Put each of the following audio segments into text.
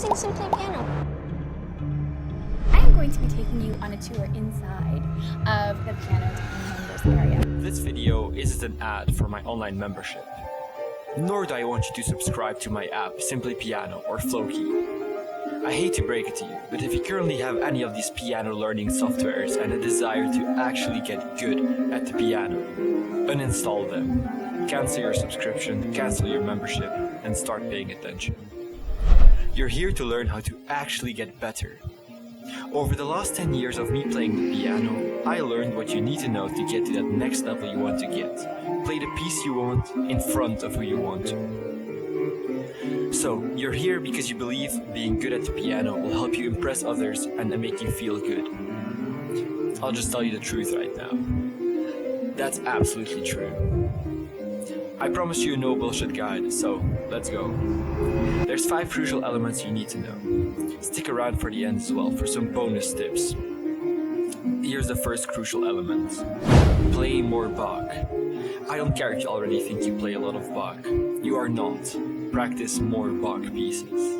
using Simply Piano. I am going to be taking you on a tour inside of the piano members area. This video isn't an ad for my online membership. Nor do I want you to subscribe to my app, Simply Piano or Flowkey. I hate to break it to you, but if you currently have any of these piano learning softwares and a desire to actually get good at the piano, uninstall them, cancel your subscription, cancel your membership, and start paying attention. You're here to learn how to actually get better. Over the last 10 years of me playing the piano, I learned what you need to know to get to that next level you want to get. Play the piece you want in front of who you want to. So, you're here because you believe being good at the piano will help you impress others and make you feel good. I'll just tell you the truth right now. That's absolutely true. I promised you a no bullshit guide, so let's go. There's 5 crucial elements you need to know. Stick around for the end as well for some bonus tips. Here's the first crucial element. Play more Bach. I don't care if you already think you play a lot of Bach. You are not. Practice more Bach pieces.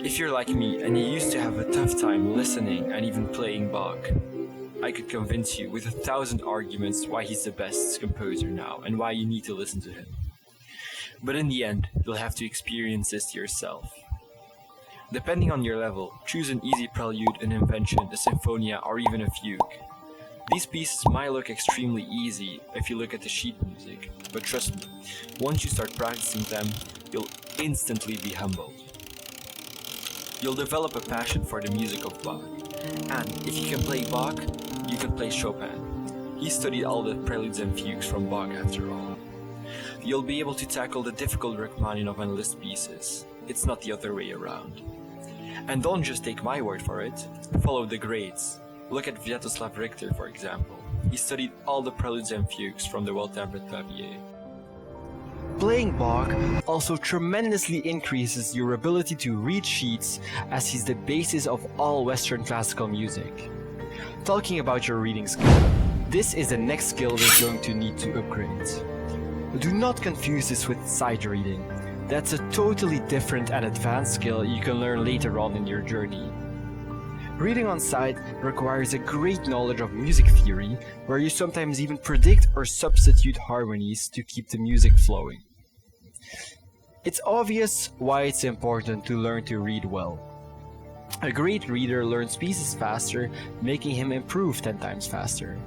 If you're like me and you used to have a tough time listening and even playing Bach, I could convince you with 1,000 arguments why he's the best composer now and why you need to listen to him. But in the end, you'll have to experience this yourself. Depending on your level, choose an easy prelude, an invention, a sinfonia, or even a fugue. These pieces might look extremely easy if you look at the sheet music, but trust me, once you start practicing them, you'll instantly be humbled. You'll develop a passion for the music of Bach, and if you can play Bach, you can play Chopin. He studied all the preludes and fugues from Bach after all. You'll be able to tackle the difficult Rachmaninoff and Liszt pieces. It's not the other way around. And don't just take my word for it, follow the greats. Look at Sviatoslav Richter, for example. He studied all the preludes and fugues from the well-tempered clavier. Playing Bach also tremendously increases your ability to read sheets, as he's the basis of all Western classical music. Talking about your reading skill, this is the next skill we're going to need to upgrade. Do not confuse this with sight reading. That's a totally different and advanced skill you can learn later on in your journey. Reading on sight requires a great knowledge of music theory, where you sometimes even predict or substitute harmonies to keep the music flowing. It's obvious why it's important to learn to read well. A great reader learns pieces faster, making him improve 10 times faster.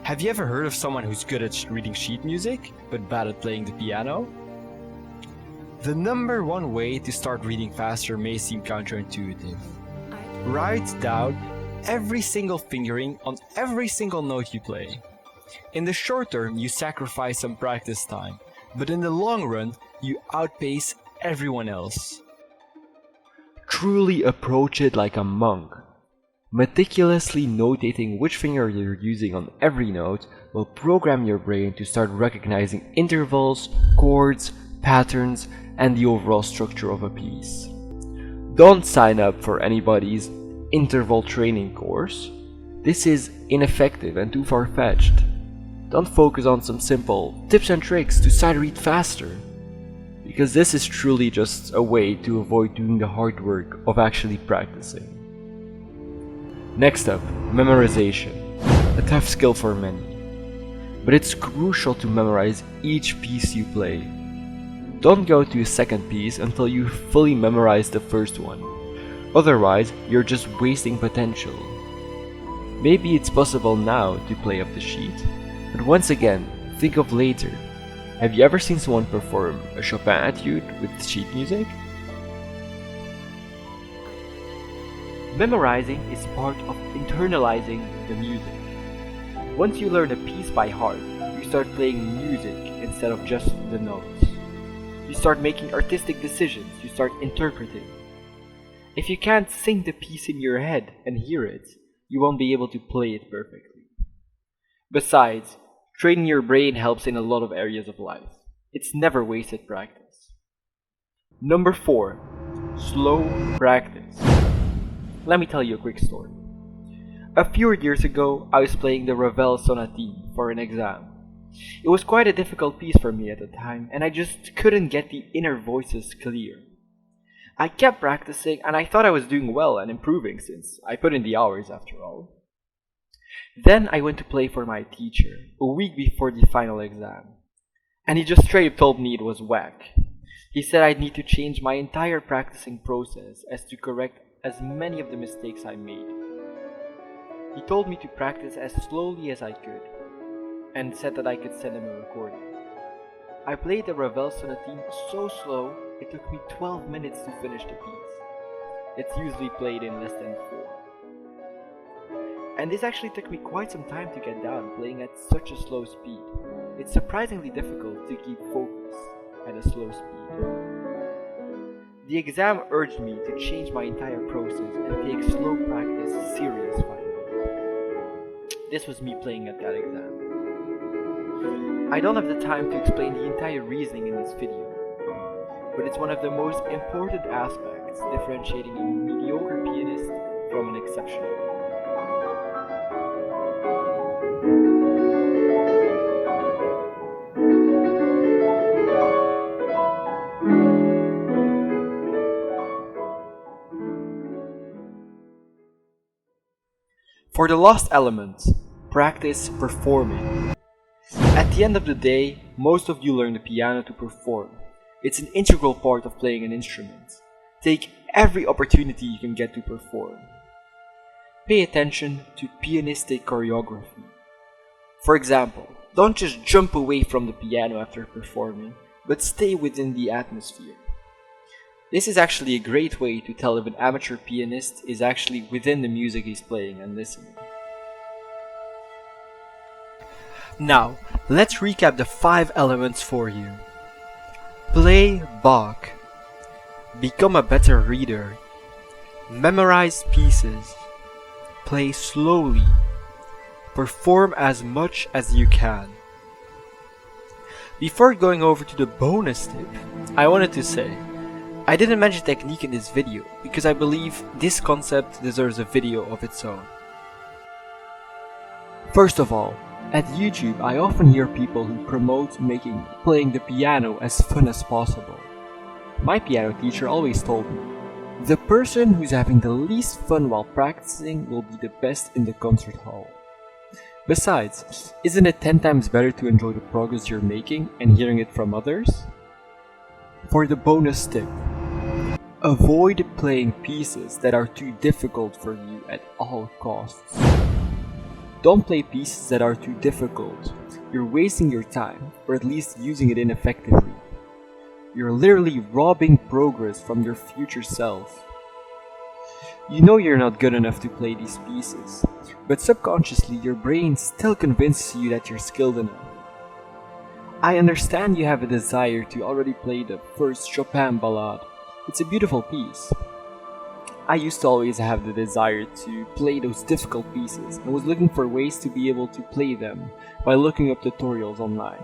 Have you ever heard of someone who's good at reading sheet music, but bad at playing the piano? The number one way to start reading faster may seem counterintuitive. Write down every single fingering on every single note you play. In the short term, you sacrifice some practice time, but in the long run, you outpace everyone else. Truly approach it like a monk. Meticulously notating which finger you're using on every note will program your brain to start recognizing intervals, chords, patterns, and the overall structure of a piece. Don't sign up for anybody's interval training course. This is ineffective and too far-fetched. Don't focus on some simple tips and tricks to sight read faster, because this is truly just a way to avoid doing the hard work of actually practicing. Next up, memorization. A tough skill for many, but it's crucial to memorize each piece you play. Don't go to a second piece until you fully memorize the first one. Otherwise, you're just wasting potential. Maybe it's possible now to play up the sheet, but once again, think of later. Have you ever seen someone perform a Chopin etude with sheet music? Memorizing is part of internalizing the music. Once you learn a piece by heart, you start playing music instead of just the notes. You start making artistic decisions, you start interpreting. If you can't sing the piece in your head and hear it, you won't be able to play it perfectly. Besides, training your brain helps in a lot of areas of life. It's never wasted practice. Number 4. Slow practice. Let me tell you a quick story. A few years ago, I was playing the Ravel Sonatine for an exam. It was quite a difficult piece for me at the time, and I just couldn't get the inner voices clear. I kept practicing and I thought I was doing well and improving since I put in the hours after all. Then I went to play for my teacher a week before the final exam, and he just straight up told me it was whack. He said I'd need to change my entire practicing process as to correct as many of the mistakes I made. He told me to practice as slowly as I could, and said that I could send him a recording. I played the Ravel Sonatine so slow, it took me 12 minutes to finish the piece. It's usually played in less than 4. And this actually took me quite some time to get down, playing at such a slow speed. It's surprisingly difficult to keep focus at a slow speed. The exam urged me to change my entire process and take slow practice serious finally. This was me playing at that exam. I don't have the time to explain the entire reasoning in this video, but it's one of the most important aspects differentiating a mediocre pianist from an exceptional one. For the last element, practice performing. At the end of the day, most of you learn the piano to perform. It's an integral part of playing an instrument. Take every opportunity you can get to perform. Pay attention to pianistic choreography. For example, don't just jump away from the piano after performing, but stay within the atmosphere. This is actually a great way to tell if an amateur pianist is actually within the music he's playing and listening. Now, let's recap the 5 elements for you. Play Bach. Become a better reader. Memorize pieces. Play slowly. Perform as much as you can. Before going over to the bonus tip, I wanted to say, I didn't mention technique in this video because I believe this concept deserves a video of its own. First of all, at YouTube I often hear people who promote making playing the piano as fun as possible. My piano teacher always told me, the person who's having the least fun while practicing will be the best in the concert hall. Besides, isn't it 10 times better to enjoy the progress you're making and hearing it from others? For the bonus tip, avoid playing pieces that are too difficult for you at all costs. Don't play pieces that are too difficult. You're wasting your time, or at least using it ineffectively. You're literally robbing progress from your future self. You know you're not good enough to play these pieces, but subconsciously your brain still convinces you that you're skilled enough. I understand you have a desire to already play the first Chopin ballade. It's a beautiful piece. I used to always have the desire to play those difficult pieces and was looking for ways to be able to play them by looking up tutorials online.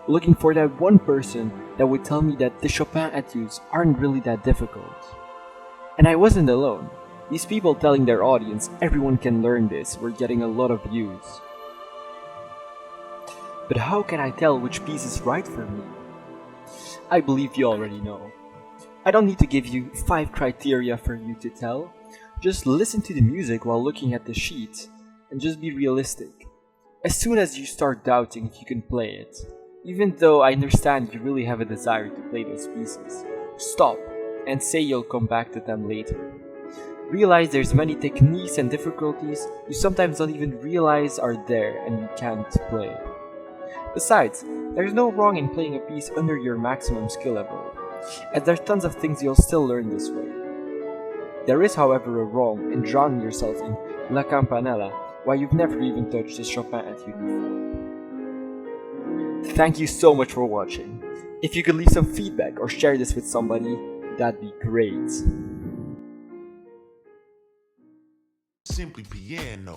Looking for that one person that would tell me that the Chopin etudes aren't really that difficult. And I wasn't alone. These people telling their audience everyone can learn this were getting a lot of views. But how can I tell which piece is right for me? I believe you already know. I don't need to give you 5 criteria for you to tell. Just listen to the music while looking at the sheet and just be realistic. As soon as you start doubting if you can play it, even though I understand you really have a desire to play those pieces, stop and say you'll come back to them later. Realize there's many techniques and difficulties you sometimes don't even realize are there and you can't play. Besides, there's no wrong in playing a piece under your maximum skill level, as there's tons of things you'll still learn this way. There is, however, a wrong in drowning yourself in La Campanella while you've never even touched a Chopin etude before. Thank you so much for watching. If you could leave some feedback or share this with somebody, that'd be great. Simply piano.